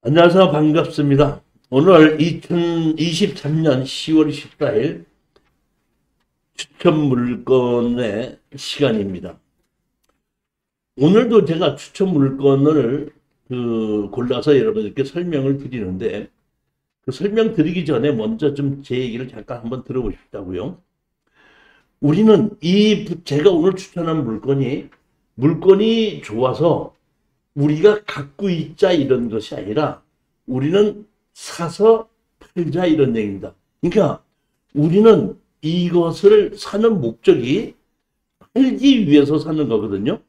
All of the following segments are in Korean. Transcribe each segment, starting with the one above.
안녕하세요. 반갑습니다. 오늘 2023년 10월 14일 추천 물건의 시간입니다. 오늘도 제가 추천 물건을 골라서 여러분들께 설명을 드리는데, 그 설명 드리기 전에 먼저 좀 제 얘기를 잠깐 한번 들어보시자고요. 우리는 제가 오늘 추천한 물건이 좋아서 우리가 갖고 있자 이런 것이 아니라 우리는 사서 팔자 이런 얘기입니다. 그러니까 우리는 이것을 사는 목적이 팔기 위해서 사는 거거든요.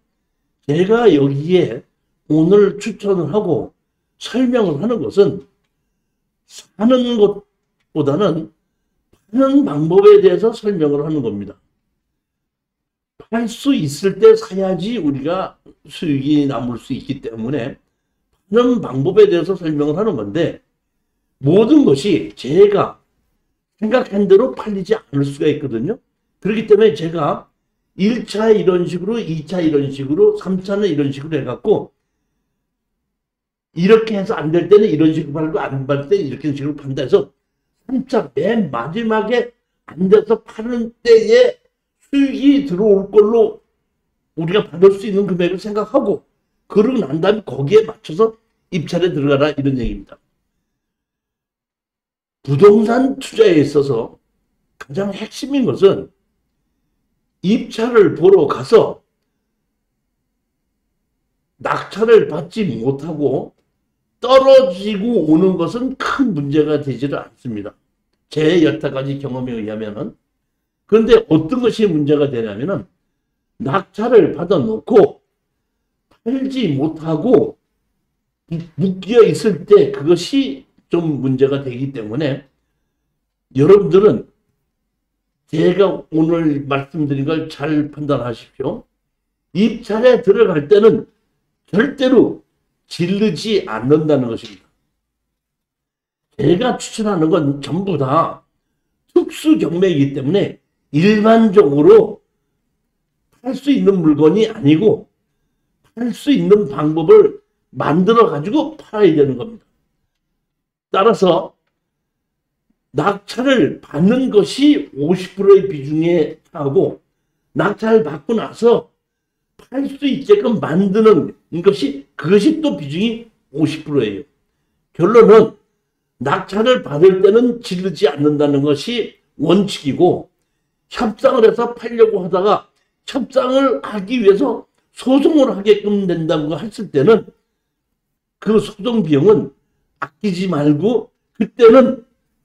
제가 여기에 오늘 추천을 하고 설명을 하는 것은 사는 것보다는 파는 방법에 대해서 설명을 하는 겁니다. 팔 수 있을 때 사야지 우리가 수익이 남을 수 있기 때문에 파는 방법에 대해서 설명을 하는 건데, 모든 것이 제가 생각한 대로 팔리지 않을 수가 있거든요. 그렇기 때문에 제가 1차 이런 식으로, 2차 이런 식으로, 3차는 이런 식으로 해갖고 이렇게 해서 안 될 때는 이런 식으로 팔고 안 팔 때는 이렇게 식으로 판다 해서 3차 맨 마지막에 안 돼서 파는 때에 수익이 들어올 걸로 우리가 받을 수 있는 금액을 생각하고, 그러고 난 다음에 거기에 맞춰서 입찰에 들어가라 이런 얘기입니다. 부동산 투자에 있어서 가장 핵심인 것은 입찰을 보러 가서 낙찰을 받지 못하고 떨어지고 오는 것은 큰 문제가 되지를 않습니다. 제 여태까지 경험에 의하면은. 그런데 어떤 것이 문제가 되냐면은 낙찰을 받아놓고 팔지 못하고 묶여 있을 때 그것이 좀 문제가 되기 때문에, 여러분들은 제가 오늘 말씀드린 걸 잘 판단하십시오. 입찰에 들어갈 때는 절대로 지르지 않는다는 것입니다. 제가 추천하는 건 전부 다 특수 경매이기 때문에 일반적으로 팔 수 있는 물건이 아니고 팔 수 있는 방법을 만들어 가지고 팔아야 되는 겁니다. 따라서 낙찰을 받는 것이 50%의 비중에 하고, 낙찰을 받고 나서 팔 수 있게끔 만드는 그것이 또 비중이 50%예요. 결론은 낙찰을 받을 때는 지르지 않는다는 것이 원칙이고, 협상을 해서 팔려고 하다가 협상을 하기 위해서 소송을 하게끔 된다고 했을 때는 그 소송 비용은 아끼지 말고 그때는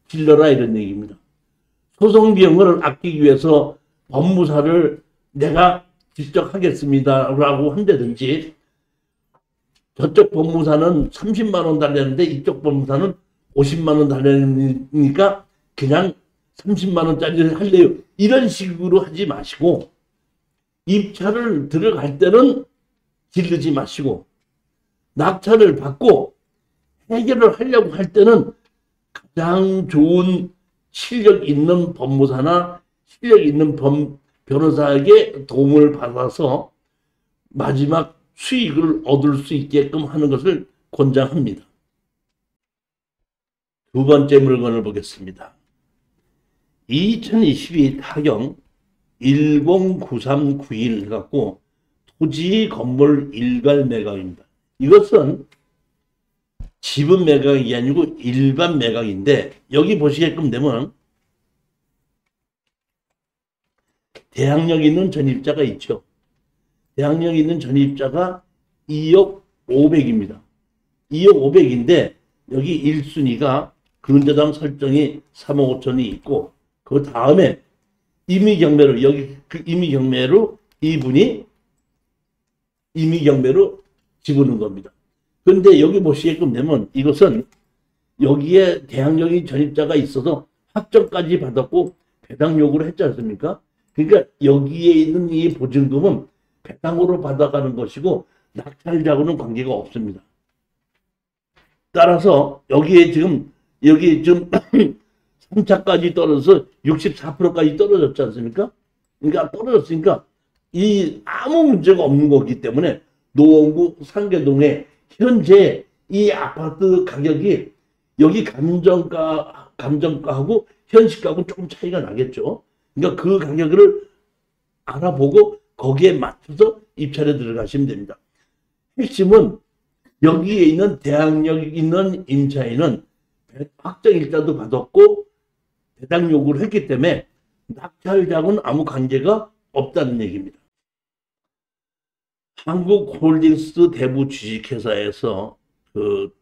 질러라 이런 얘기입니다. 소송 비용을 아끼기 위해서 법무사를 내가 직접 하겠습니다 라고 한다든지, 저쪽 법무사는 30만 원 달라는데 이쪽 법무사는 50만 원 달라니까 그냥 30만 원짜리를 할래요, 이런 식으로 하지 마시고, 입찰을 들어갈 때는 지르지 마시고, 낙찰을 받고 해결을 하려고 할 때는 가장 좋은 실력 있는 법무사나 실력 있는 변호사에게 도움을 받아서 마지막 수익을 얻을 수 있게끔 하는 것을 권장합니다. 두 번째 물건을 보겠습니다. 2022 타경 109391 해갖고 토지 건물 일괄 매각입니다. 이것은 지분 매각이 아니고 일반 매각인데, 여기 보시게끔 되면 대항력 있는 전입자가 있죠. 대항력 있는 전입자가 2억 500입니다. 2억 500인데 여기 1순위가 근저당 설정이 3억 5천이 있고, 그 다음에 임의경매로, 여기 그 임의경매로 이분이 임의경매로 집어넣은 겁니다. 그런데 여기 보시게끔 되면 이것은 여기에 대항력인 전입자가 있어서 확정까지 받았고 배당 요구를 했지 않습니까? 그러니까 여기에 있는 이 보증금은 배당으로 받아가는 것이고 낙찰자하고는 관계가 없습니다. 따라서 여기 지금 3차까지 떨어져서 64%까지 떨어졌지 않습니까? 그러니까 떨어졌으니까 이 아무 문제가 없는 거기 때문에 노원구 상계동에 현재 이 아파트 가격이 여기 감정가하고 현시가하고 조금 차이가 나겠죠. 그러니까 그 가격을 알아보고 거기에 맞춰서 입찰에 들어가시면 됩니다. 핵심은 여기에 있는 대항력 있는 임차인은 확정일자도 받았고 배당 요구를 했기 때문에 낙찰자하고는 아무 관계가 없다는 얘기입니다. 한국홀딩스 대부 주식회사에서 그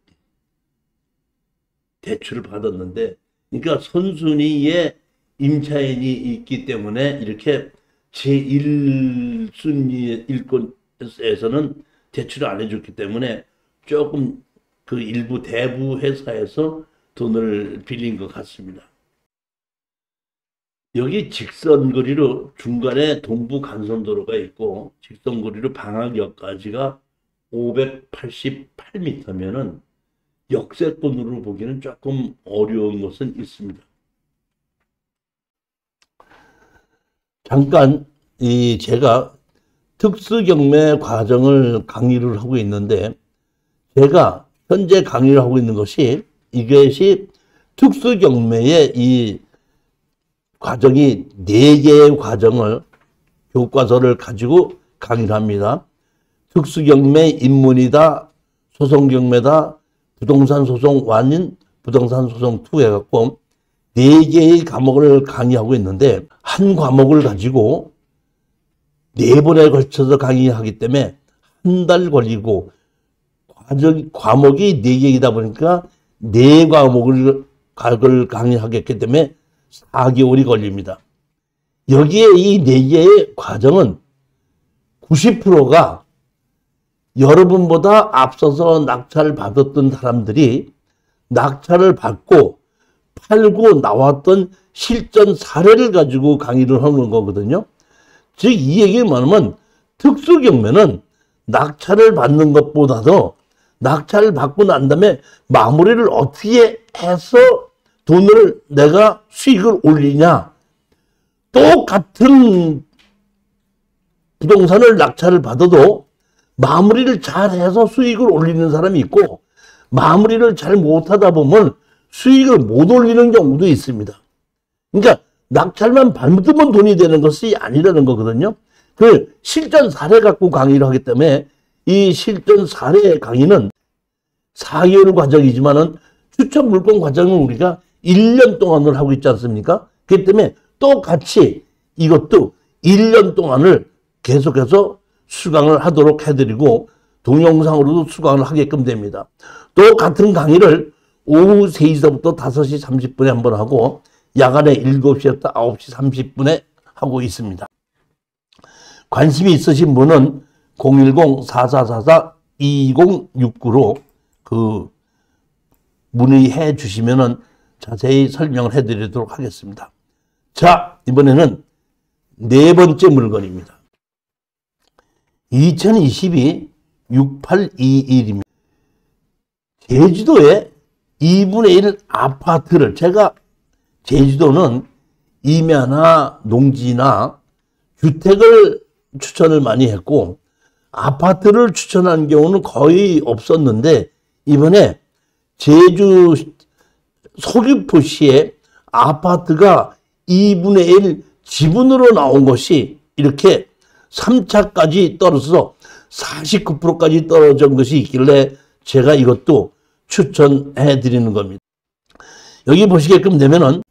대출을 받았는데, 그러니까 선순위에 임차인이 있기 때문에 이렇게 제1순위 일권에서는 대출을 안 해줬기 때문에 조금 그 일부 대부 회사에서 돈을 빌린 것 같습니다. 여기 직선거리로 중간에 동부 간선도로가 있고 직선거리로 방학역까지가 588m면은 역세권으로 보기는 조금 어려운 것은 있습니다. 잠깐 제가 특수경매 과정을 강의를 하고 있는데, 제가 현재 강의를 하고 있는 것이 이것이 특수경매의 이 과정이 4개의 과정을 교과서를 가지고 강의를 합니다. 특수경매 입문이다, 소송경매다, 부동산 소송 1인, 부동산 소송 2 해갖고 4개의 과목을 강의하고 있는데, 한 과목을 가지고 4번에 걸쳐서 강의하기 때문에 한 달 걸리고, 과목이 4개이다 보니까 4과목을 강의하겠기 때문에 4개월이 걸립니다. 여기에 이 4개의 과정은 90%가 여러분보다 앞서서 낙찰을 받았던 사람들이 낙찰을 받고 팔고 나왔던 실전 사례를 가지고 강의를 하는 거거든요. 즉 이 얘기를 말하면 특수경매는 낙찰을 받는 것보다도 낙찰을 받고 난 다음에 마무리를 어떻게 해서 돈을 내가 수익을 올리냐. 똑같은 부동산을 낙찰을 받아도 마무리를 잘해서 수익을 올리는 사람이 있고, 마무리를 잘 못하다 보면 수익을 못 올리는 경우도 있습니다. 그러니까 낙찰만 받으면 돈이 되는 것이 아니라는 거거든요. 그 실전 사례 갖고 강의를 하기 때문에 이 실전 사례 강의는 4개월 과정이지만은 추천 물건 과정은 우리가 1년 동안을 하고 있지 않습니까? 그렇기 때문에 똑같이 이것도 1년 동안을 계속해서 수강을 하도록 해드리고 동영상으로도 수강을 하게끔 됩니다. 또 같은 강의를 오후 3시부터 5시 30분에 한번 하고 야간에 7시부터 9시 30분에 하고 있습니다. 관심이 있으신 분은 010-4444-2069로 그 문의해 주시면은 자세히 설명을 해드리도록 하겠습니다. 자, 이번에는 4번째 물건입니다. 2022 6821입니다. 제주도에 2분의 1 아파트를, 제가 제주도는 임야나 농지나 주택을 추천을 많이 했고 아파트를 추천한 경우는 거의 없었는데, 이번에 제주 서귀포시에 아파트가 2분의 1 지분으로 나온 것이 이렇게 3차까지 떨어져서 49%까지 떨어진 것이 있길래 제가 이것도 추천해 드리는 겁니다. 여기 보시게끔 되면은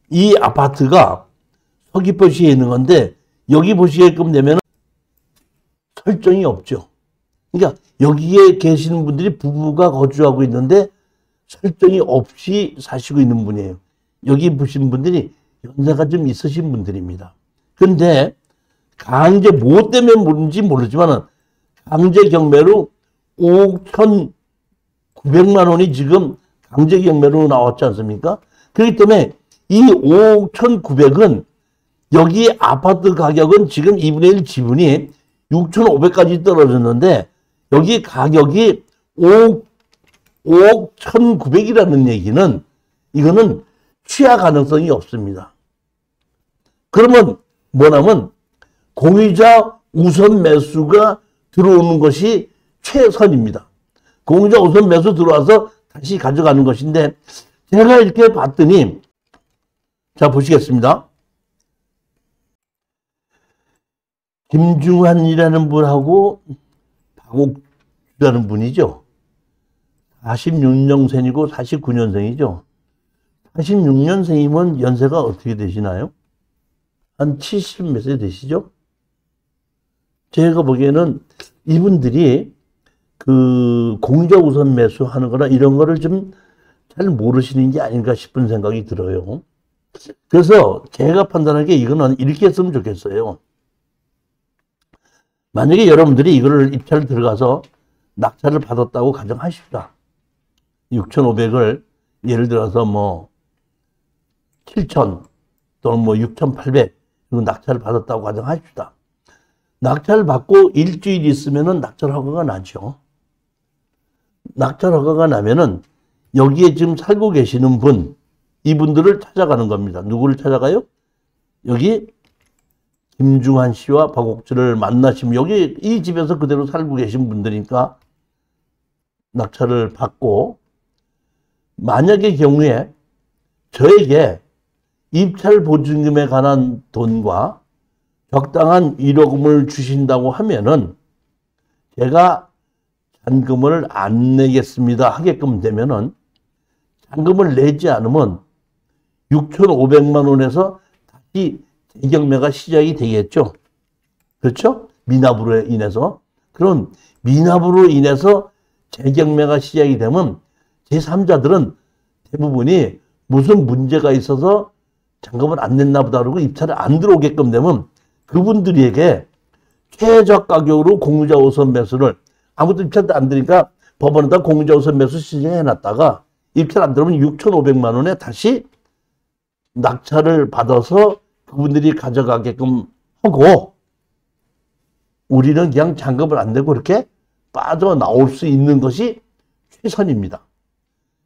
이 아파트가 서귀포시에 있는 건데, 여기 보시게끔 되면은 설정이 없죠. 그러니까 여기에 계시는 분들이 부부가 거주하고 있는데 설정이 없이 사시고 있는 분이에요. 여기 보신 분들이 연세가 좀 있으신 분들입니다. 근데 강제 뭐 때문에 뭔지 모르지만 강제 경매로 5억 1,900만 원이 지금 강제 경매로 나왔지 않습니까? 그렇기 때문에 이 5억 1,900은 여기 아파트 가격은 지금 2분의 1 지분이 6,500까지 떨어졌는데 여기 가격이 5억 1,900이라는 얘기는 이거는 취하 가능성이 없습니다. 그러면 뭐냐면 공유자 우선 매수가 들어오는 것이 최선입니다. 공자 우선 매수 들어와서 다시 가져가는 것인데, 제가 이렇게 봤더니, 자, 보시겠습니다. 김중환이라는 분하고 박옥주라는 분이죠. 46년생이고 49년생이죠. 46년생이면 연세가 어떻게 되시나요? 한 70 몇 세 되시죠? 제가 보기에는 이분들이 그 공자 우선 매수하는 거나 이런 거를 좀 잘 모르시는 게 아닌가 싶은 생각이 들어요. 그래서 제가 판단하기에 이거는 이렇게 했으면 좋겠어요. 만약에 여러분들이 이거를 입찰 들어가서 낙찰을 받았다고 가정하십시다. 6,500을 예를 들어서 뭐 7,000 또는 뭐 6,800 이거 낙찰을 받았다고 가정하십시다. 낙찰을 받고 일주일 있으면은 낙찰 허가가 나죠. 낙찰 허가가 나면은 여기에 지금 살고 계시는 분, 이분들을 찾아가는 겁니다. 누구를 찾아가요? 여기 김중환 씨와 박옥주를 만나시면 여기 이 집에서 그대로 살고 계신 분들이니까 낙찰을 받고, 만약의 경우에 저에게 입찰 보증금에 관한 돈과 적당한 위로금을 주신다고 하면은 제가 잔금을 안 내겠습니다 하게끔 되면은, 잔금을 내지 않으면 6,500만 원에서 다시 재경매가 시작이 되겠죠. 그렇죠? 미납으로 인해서. 그럼 미납으로 인해서 재경매가 시작이 되면 제3자들은 대부분이 무슨 문제가 있어서 잔금을 안 냈나 보다 그러고 입찰을 안 들어오게끔 되면 그분들에게 최저 가격으로 공유자 우선 매수를, 아무것도 입찰도 안 되니까 법원에다 공유자 우선 매수 신청해놨다가 입찰 안 들어오면 6,500만 원에 다시 낙찰을 받아서 그분들이 가져가게끔 하고, 우리는 그냥 잔금을 안 내고 이렇게 빠져나올 수 있는 것이 최선입니다.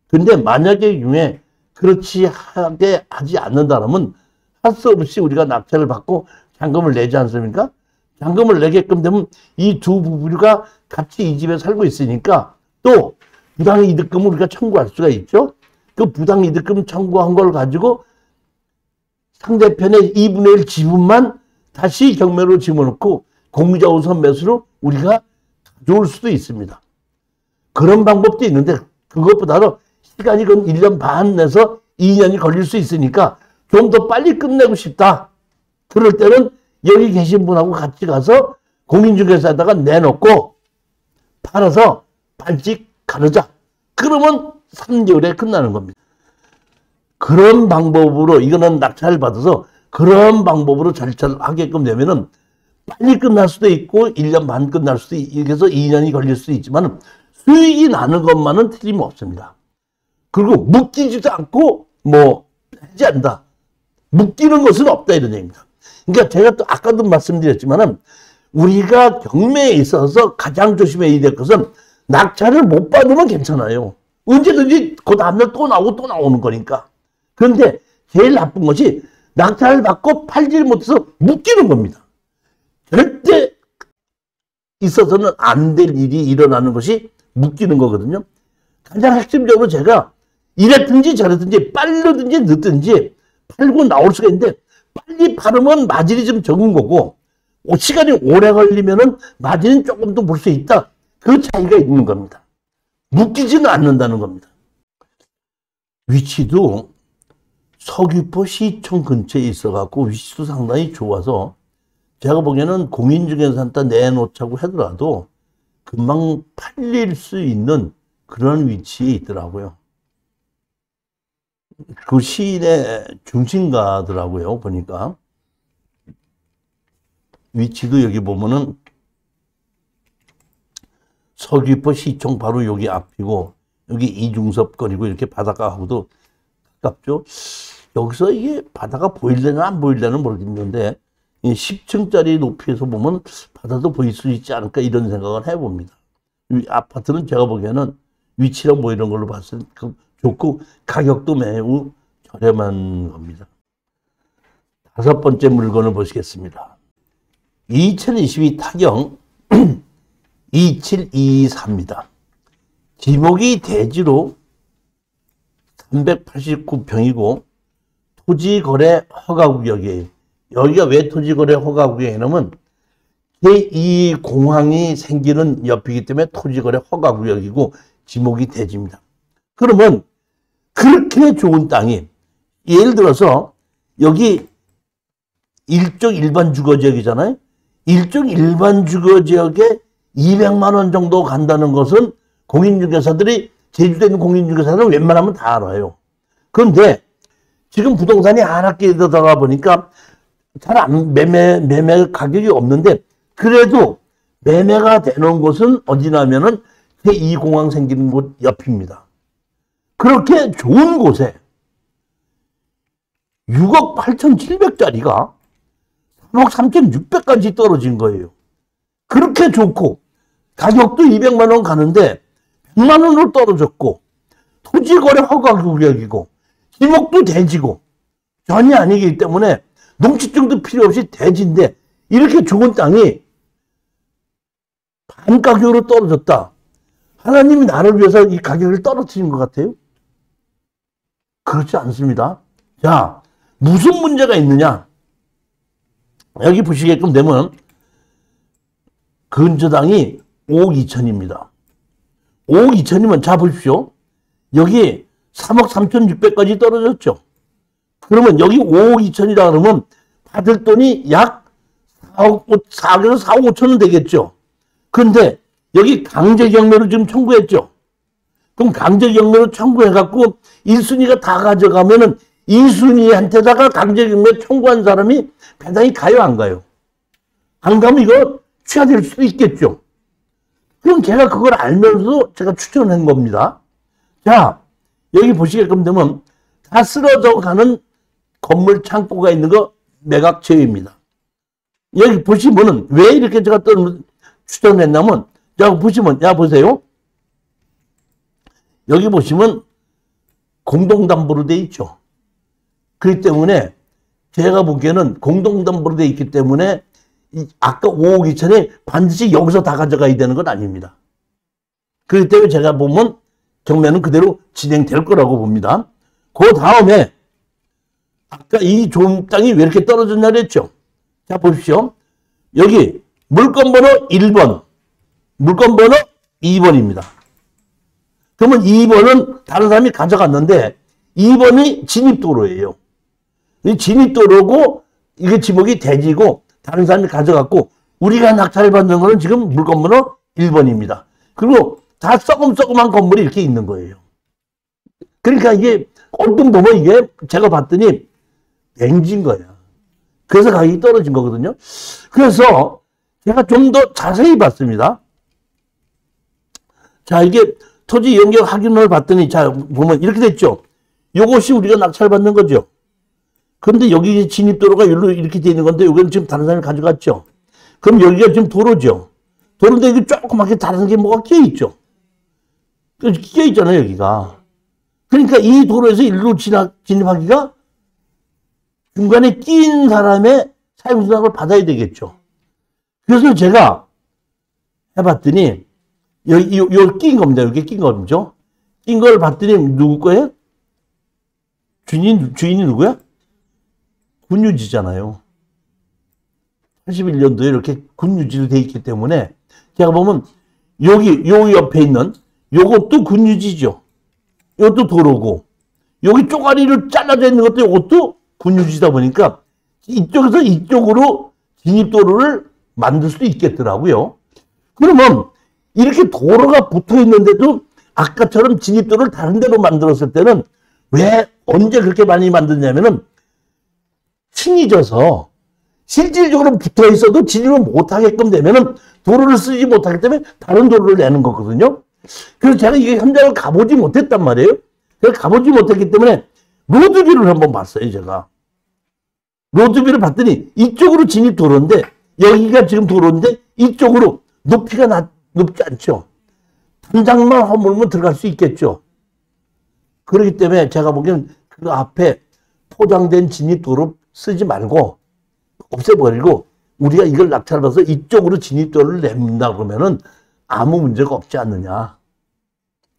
근데 만약에 중에 그렇지 하게 하지 않는다면 할 수 없이 우리가 낙찰을 받고 잔금을 내지 않습니까? 잔금을 내게끔 되면 이 두 부부가 같이 이 집에 살고 있으니까 또 부당이득금을 우리가 청구할 수가 있죠. 그 부당이득금 청구한 걸 가지고 상대편의 2분의 1 지분만 다시 경매로 집어넣고 공유자 우선 매수로 우리가 가져올 수도 있습니다. 그런 방법도 있는데 그것보다도 시간이 건 1년 반 내서 2년이 걸릴 수 있으니까 좀 더 빨리 끝내고 싶다. 그럴 때는 여기 계신 분하고 같이 가서 공인중개사에다가 내놓고 팔아서 반씩 가르자. 그러면 3개월에 끝나는 겁니다. 그런 방법으로, 이거는 낙찰을 받아서 그런 방법으로 절차를 하게끔 되면은 빨리 끝날 수도 있고 1년 반 끝날 수도 있고 해서 2년이 걸릴 수도 있지만 수익이 나는 것만은 틀림없습니다. 그리고 묶이지도 않고 뭐 하지 않는다. 묶이는 것은 없다 이런 얘기입니다. 그러니까 제가 또 아까도 말씀드렸지만은 우리가 경매에 있어서 가장 조심해야 될 것은 낙찰을 못 받으면 괜찮아요. 언제든지 그 다음날 또 나오고 또 나오는 거니까. 그런데 제일 나쁜 것이 낙찰을 받고 팔지를 못해서 묶이는 겁니다. 절대 있어서는 안 될 일이 일어나는 것이 묶이는 거거든요. 가장 핵심적으로 제가 이랬든지 저랬든지 빠르든지 늦든지 팔고 나올 수가 있는데, 빨리 팔으면 마진이 좀 적은 거고 시간이 오래 걸리면은 마진은 조금 더 볼 수 있다. 그 차이가 있는 겁니다. 묶이지는 않는다는 겁니다. 위치도 서귀포 시청 근처에 있어갖고 위치도 상당히 좋아서 제가 보기에는 공인중개사한테 내놓자고 하더라도 금방 팔릴 수 있는 그런 위치에 있더라고요. 그 시내 중심가더라고요. 보니까 위치도 여기 보면은 서귀포 시청 바로 여기 앞이고 여기 이중섭 거리고 이렇게 바닷가하고도 가깝죠. 여기서 이게 바다가 보일려나 안 보일려는 모르겠는데 10층짜리 높이에서 보면 바다도 보일 수 있지 않을까 이런 생각을 해봅니다. 이 아파트는 제가 보기에는 위치랑 뭐 이런 걸로 봤을 때 좋고 가격도 매우 저렴한 겁니다. 다섯 번째 물건을 보시겠습니다. 2022 타경 27224입니다. 지목이 대지로 389평이고 토지거래 허가구역이에요. 여기가 왜 토지거래 허가구역이냐면 제2공항이 생기는 옆이기 때문에 토지거래 허가구역이고 지목이 대지입니다. 그러면 그렇게 좋은 땅이 예를 들어서 여기 일종 일반 주거지역이잖아요. 일종 일반 주거지역에 200만 원 정도 간다는 것은 공인중개사들이 제주도에 있는 공인중개사들은 웬만하면 다 알아요. 그런데 지금 부동산이 하락기에 들어가 보니까 잘 안 매매 가격이 없는데 그래도 매매가 되는 곳은 어디냐면은 제2공항 생기는 곳 옆입니다. 그렇게 좋은 곳에 6억 8,700짜리가 3억 3,600까지 떨어진 거예요. 그렇게 좋고 가격도 200만 원 가는데 100만 원으로 떨어졌고 토지거래 허가구역이고 지목도 대지고 전이 아니기 때문에 농지증도 필요 없이 대지인데 이렇게 좋은 땅이 반 가격으로 떨어졌다. 하나님이 나를 위해서 이 가격을 떨어뜨린 것 같아요? 그렇지 않습니다. 자, 무슨 문제가 있느냐? 여기 보시게끔 되면 근저당이 5억 2천입니다. 5억 2천이면 자 보십시오. 여기 3억 3,600까지 떨어졌죠. 그러면 여기 5억 2천이라 그러면 받을 돈이 약 4억에서 4억 5천은 되겠죠. 그런데 여기 강제경매로 지금 청구했죠. 그럼 강제경매로 청구해갖고 1순위가 다 가져가면은 2순위한테다가 강제경매 청구한 사람이 배당이 가요, 안 가요? 안 가면 이거 취하될 수도 있겠죠. 그럼 제가 그걸 알면서 제가 추천한 겁니다. 자, 여기 보시게끔 되면 다 쓰러져 가는 건물 창고가 있는 거 매각 제외입니다. 여기 보시면은 왜 이렇게 제가 또 추천했냐면, 자, 보시면, 야, 보세요. 여기 보시면 공동담보로 돼 있죠. 그렇기 때문에 제가 보기에는 공동담보로 돼 있기 때문에 아까 5억 2천에 반드시 여기서 다 가져가야 되는 건 아닙니다. 그렇기 때문에 제가 보면 경매는 그대로 진행될 거라고 봅니다. 그 다음에 아까 이 좋은 땅이 왜 이렇게 떨어졌냐 그랬죠. 자, 보십시오. 여기 물건번호 1번, 물건번호 2번입니다. 그러면 2번은 다른 사람이 가져갔는데 2번이 진입도로예요. 이 진입도로고 이게 지목이 대지고 다른 사람이 가져갔고 우리가 낙찰을 받는 거는 지금 물건번호 1번입니다. 그리고 다 썩음썩음한 건물이 이렇게 있는 거예요. 그러니까 이게 얼핏 보면 이게 제가 봤더니 뱅진 거야. 그래서 가격이 떨어진 거거든요. 그래서 제가 좀 더 자세히 봤습니다. 자, 이게 토지 연결 확인을 봤더니 자 보면 이렇게 됐죠. 요것이 우리가 낙찰 받는 거죠. 그런데 여기 진입도로가 이렇게 되어 있는 건데 여기는 지금 다른 사람이 가져갔죠. 그럼 여기가 지금 도로죠. 도로인데 여기 조그맣게 다른 게 뭐가 끼어 있죠. 끼어 있잖아요, 여기가. 그러니까 이 도로에서 일로 진입하기가 중간에 끼인 사람의 사용수당을 받아야 되겠죠. 그래서 제가 해봤더니 여기 끼인 겁니다. 여기 끼인 거죠. 끼인 걸 봤더니 누구 거예요? 주인이 누구야? 군유지잖아요. 81년도에 이렇게 군유지로 돼 있기 때문에 제가 보면 여기 요 옆에 있는 요것도 군유지죠. 이것도 도로고 여기 쪼가리로 잘라져 있는 것도 이것도 군유지다 보니까 이쪽에서 이쪽으로 진입도로를 만들 수도 있겠더라고요. 그러면 이렇게 도로가 붙어 있는데도 아까처럼 진입도로를 다른 데로 만들었을 때는 왜 언제 그렇게 많이 만드냐면은 층이 져서 실질적으로 붙어 있어도 진입을 못하게끔 되면은 도로를 쓰지 못하기 때문에 다른 도로를 내는 거거든요. 그래서 제가 이게 현장을 가보지 못했단 말이에요. 그래서 가보지 못했기 때문에 로드뷰를 한번 봤어요, 제가. 로드뷰를 봤더니 이쪽으로 진입 도로인데 여기가 지금 도로인데 이쪽으로 높이가 높지 않죠. 단장만 허물면 들어갈 수 있겠죠. 그렇기 때문에 제가 보기엔 그 앞에 포장된 진입도로 쓰지 말고 없애버리고 우리가 이걸 낙찰받아서 이쪽으로 진입도로를 냅니다 그러면은 아무 문제가 없지 않느냐.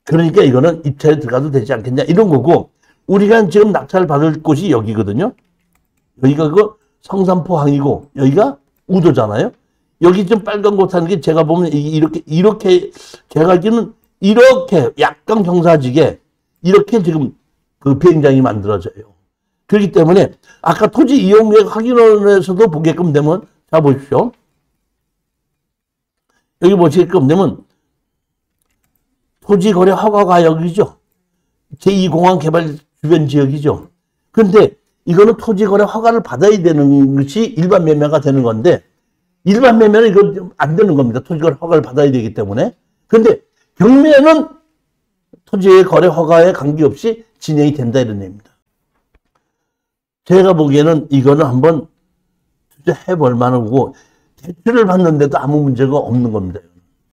그러니까 이거는 입찰에 들어가도 되지 않겠냐 이런 거고, 우리가 지금 낙찰 받을 곳이 여기거든요. 여기가 그 성산포항이고 여기가 우도잖아요. 여기 좀 빨간 곳 하는 게 제가 보면 이렇게 제가 알기로는 이렇게 약간 경사지게 이렇게 지금 그 비행장이 만들어져요. 그렇기 때문에 아까 토지 이용계획 확인원에서도 보게끔 되면, 자 보십시오. 여기 보시게끔 되면 토지거래 허가가 여기죠. 제2공항 개발 주변 지역이죠. 그런데 이거는 토지거래 허가를 받아야 되는 것이 일반 매매가 되는 건데, 일반 매매는 이거 안 되는 겁니다. 토지거래 허가를 받아야 되기 때문에. 그런데 경매는 토지거래 허가에 관계없이 진행이 된다 이런 얘기입니다. 제가 보기에는 이거는 한번 투자해 볼 만하고, 대출을 받는데도 아무 문제가 없는 겁니다.